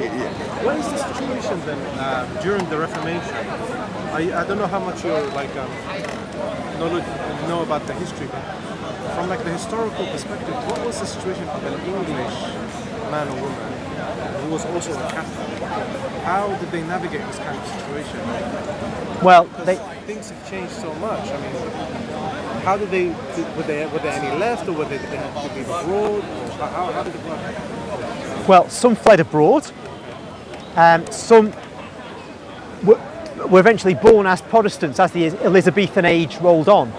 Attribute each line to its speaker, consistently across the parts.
Speaker 1: What is the situation then during the Reformation? I don't know how much you're know about the history, but from like the historical perspective, what was the situation of an English man or woman who was also a Catholic? How did they navigate this kind of situation?
Speaker 2: Well,
Speaker 1: things have changed so much. I mean, how did they? Were there any left, or did they have to leave abroad? Or how did it work?
Speaker 2: Well, some fled abroad. Some were eventually born as Protestants as the Elizabethan age rolled on.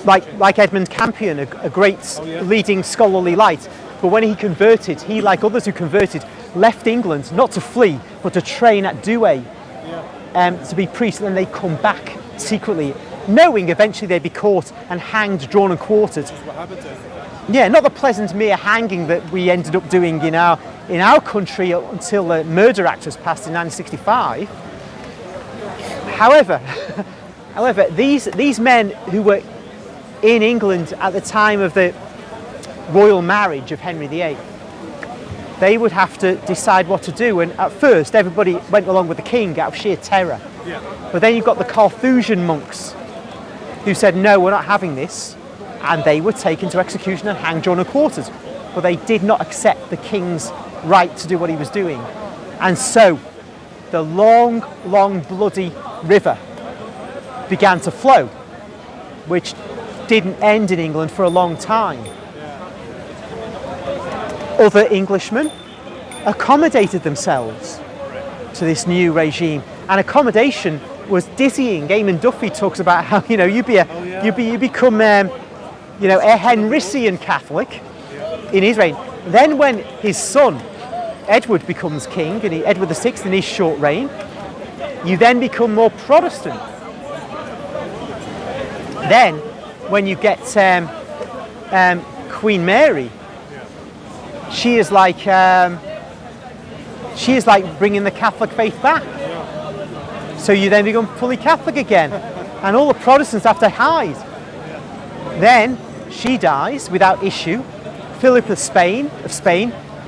Speaker 2: Like Edmund Campion, a great leading scholarly light. But when he converted, he, like others who converted, left England not to flee, but to train at Douay to be priests, and then they come back secretly, knowing eventually they'd be caught and hanged, drawn and quartered.
Speaker 1: What happened to him?
Speaker 2: Yeah, not the pleasant mere hanging that we ended up doing in our country until the Murder Act was passed in 1965. However, these men who were in England at the time of the royal marriage of Henry VIII, they would have to decide what to do. And at first, everybody went along with the king out of sheer terror.
Speaker 1: Yeah.
Speaker 2: But then you've got the Carthusian monks who said, no, we're not having this. And they were taken to execution and hanged, drawn and quartered. But they did not accept the king's right to do what he was doing. And so the long, long, bloody river began to flow, which didn't end in England for a long time. Other Englishmen accommodated themselves to this new regime, and accommodation was dizzying. Eamon Duffy talks about how you become a Henrician Catholic in his reign. Then when his son Edward becomes king, and Edward VI in his short reign, you then become more Protestant. Then when you get Queen Mary, she is like bringing the Catholic faith back. So you then become fully Catholic again, and all the Protestants have to hide. Then she dies without issue. Philip of Spain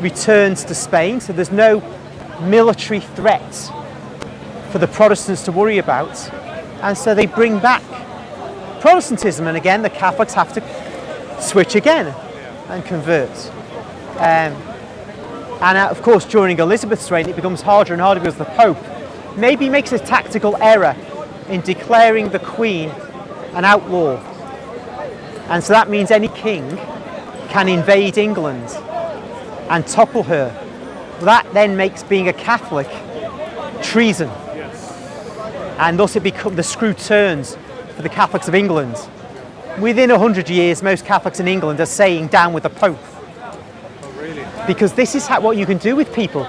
Speaker 2: returns to Spain, so there's no military threat for the Protestants to worry about, and so they bring back Protestantism, and again the Catholics have to switch again and convert. And of course during Elizabeth's reign it becomes harder and harder because the Pope maybe makes a tactical error in declaring the Queen an outlaw, and so that means any king can invade England and topple her. That then makes being a Catholic treason, and thus the screw turns for the Catholics of England. Within 100 years, most Catholics in England are saying down with the Pope.
Speaker 1: Oh, really?
Speaker 2: Because this is what you can do with people.